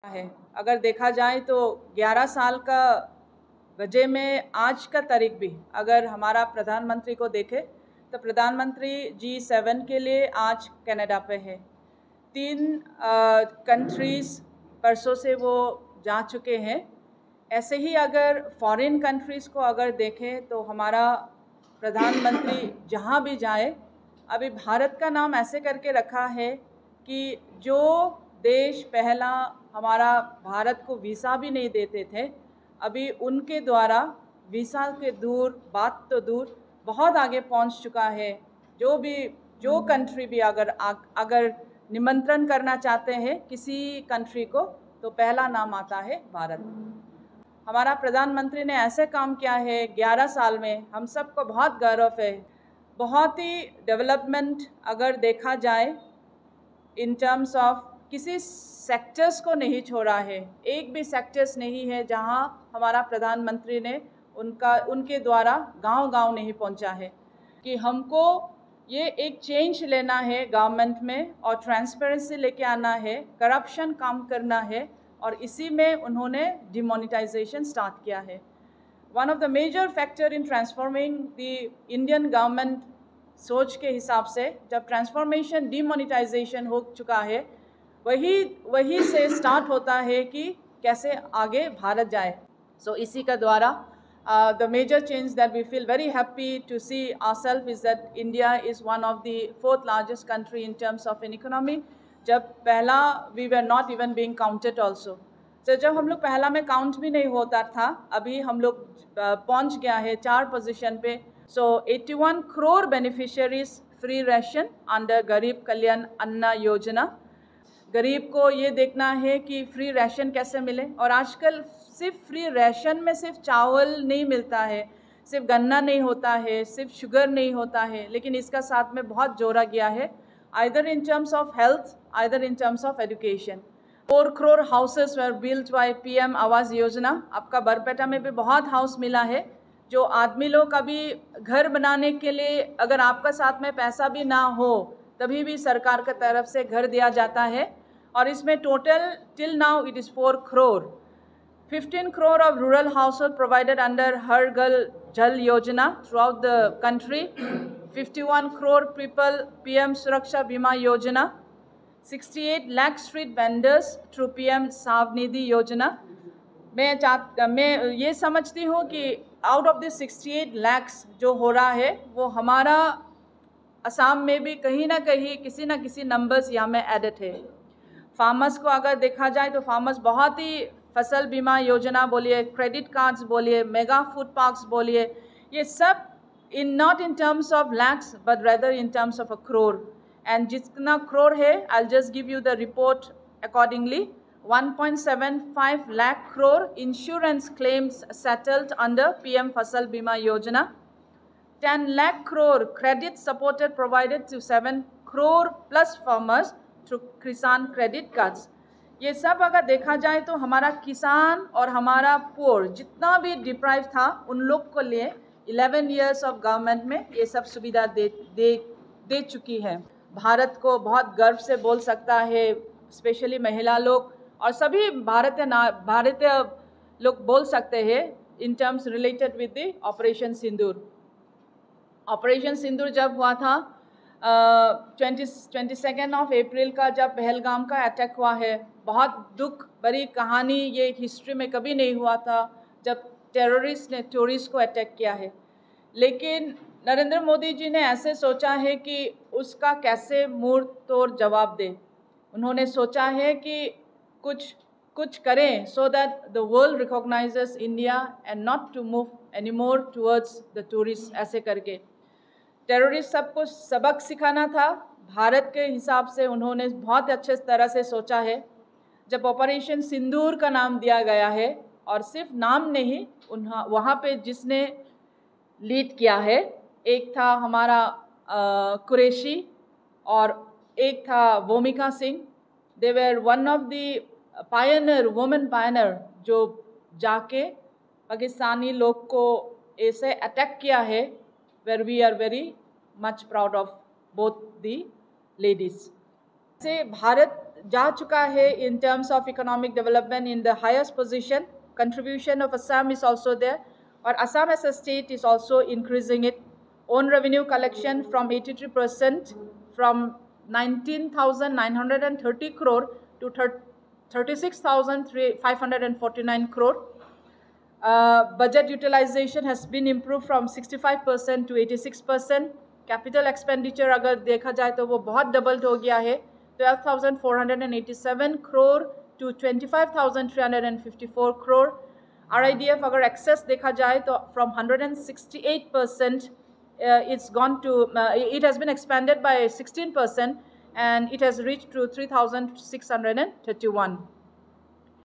है। अगर देखा जाए तो 11 साल का वजह में आज का तारीख भी अगर हमारा प्रधानमंत्री को देखे तो प्रधानमंत्री G7 के लिए आज कनाडा पे है। 3 कंट्रीज़ परसों से वो जा चुके हैं। ऐसे ही अगर फॉरेन कंट्रीज़ को अगर देखें तो हमारा प्रधानमंत्री जहाँ भी जाए, अभी भारत का नाम ऐसे करके रखा है कि जो देश पहला हमारा भारत को वीज़ा भी नहीं देते थे, अभी उनके द्वारा वीज़ा के दूर बात तो दूर बहुत आगे पहुंच चुका है। जो कंट्री भी अगर निमंत्रण करना चाहते हैं किसी कंट्री को तो पहला नाम आता है भारत। हमारा प्रधानमंत्री ने ऐसे काम किया है 11 साल में, हम सबको बहुत गर्व है। बहुत ही डेवलपमेंट अगर देखा जाए इन टर्म्स ऑफ किसी सेक्टर्स को नहीं छोड़ा है। एक भी सेक्टर्स नहीं है जहां हमारा प्रधानमंत्री ने उनके द्वारा गांव-गांव नहीं पहुंचा है। कि हमको ये एक चेंज लेना है गवर्नमेंट में और ट्रांसपेरेंसी लेके आना है, करप्शन कम करना है और इसी में उन्होंने डिमोनेटाइजेशन स्टार्ट किया है। One of the major factor in transforming the Indian government सोच के हिसाब से जब ट्रांसफॉर्मेशन डिमोनेटाइजेशन हो चुका है, वही से स्टार्ट होता है कि कैसे आगे भारत जाए। सो इसी का द्वारा the major change that we feel very happy to see ourselves is that India is one of the 4th largest country in terms of an economy. जब पहला we were not even being counted also. So जब हम लोग पहला में count भी नहीं होता था, अभी हम लोग पहुंच गया है 4 पोजीशन पे। So 81 crore beneficiaries free ration under गरीब कल्याण अन्न योजना। गरीब को ये देखना है कि फ्री राशन कैसे मिले, और आजकल सिर्फ फ्री राशन में सिर्फ चावल नहीं मिलता है, सिर्फ गन्ना नहीं होता है, सिर्फ शुगर नहीं होता है, लेकिन इसका साथ में बहुत जोड़ा गया है either in terms of health, either in terms of education. 4 crore houses were built by PM Awas Yojana. आपका बरपेटा में भी बहुत हाउस मिला है। जो आदमी लोग अभी घर बनाने के लिए अगर आपका साथ में पैसा भी ना हो तभी भी सरकार की तरफ से घर दिया जाता है, और इसमें total till now it is 4 crore। 15 crore of rural household provided under Har Ghar Jal Yojana throughout the country। 51 crore people PM Suraksha Bima Yojana। 68 lakh street vendors through PM Savnidhi Yojana। मैं ये समझती हूँ कि out of the 68 lakhs जो हो रहा है वो हमारा असम में भी कहीं ना कहीं किसी ना किसी नंबर्स यहाँ में एडेड है। फार्मर्स को अगर देखा जाए तो फार्मर्स बहुत ही फसल बीमा योजना बोलिए, क्रेडिट कार्ड्स बोलिए, मेगा फूड पार्क्स बोलिए, ये सब not in terms of lakhs but rather in terms of a crore. And जितना क्रोर है I just give you the report accordingly. 1.75 lakh crore insurance claims settled under PM फसल बीमा योजना। 10 lakh crore credit supported provided to 7 crore plus farmers through किसान credit cards. ये सब अगर देखा जाए तो हमारा किसान और हमारा पुअर जितना भी डिप्राइव था उन लोग को लिए 11 years ऑफ गवर्नमेंट में ये सब सुविधा दे चुकी है। भारत को बहुत गर्व से बोल सकता है, स्पेशली महिला लोग और सभी भारतीय लोग बोल सकते हैं in terms related with the operation Sindoor. Operation Sindoor जब हुआ था 22 अप्रैल का, जब पहलगाम का अटैक हुआ है, बहुत दुख भरी कहानी, ये हिस्ट्री में कभी नहीं हुआ था जब टेररिस्ट ने टूरिस्ट को अटैक किया है। लेकिन नरेंद्र मोदी जी ने ऐसे सोचा है कि उसका कैसे मुंह तोड़ जवाब दे। उन्होंने सोचा है कि कुछ करें so that the world recognises India and not to move any more towards the tourist. ऐसे करके टेररिस्ट सबको सबक सिखाना था। भारत के हिसाब से उन्होंने बहुत अच्छे तरह से सोचा है। जब ऑपरेशन सिंदूर का नाम दिया गया है, और सिर्फ नाम नहीं, वहाँ पे जिसने लीड किया है, एक था हमारा कुरैशी और एक था Bhumika Singh. They were one of the pioneer, women pioneer, जो जाके पाकिस्तानी लोग को ऐसे अटैक किया है, where we are very much proud of both the ladies। से भारत जा चुका है in terms of economic development in the highest position. Contribution of Assam is also there, or Assam as a state is also increasing it. Own revenue collection from 83% from 19,930 crore to 36,549 crore. Budget utilization has been improved from 65% to 86%. Capital expenditure अगर देखा जाए तो वो बहुत double हो गया है, 12,487 crore to 25,354 crore. RIDF अगर excess देखा जाए तो from 168% it's gone to it has been expanded by 16% and it has reached to 3,631.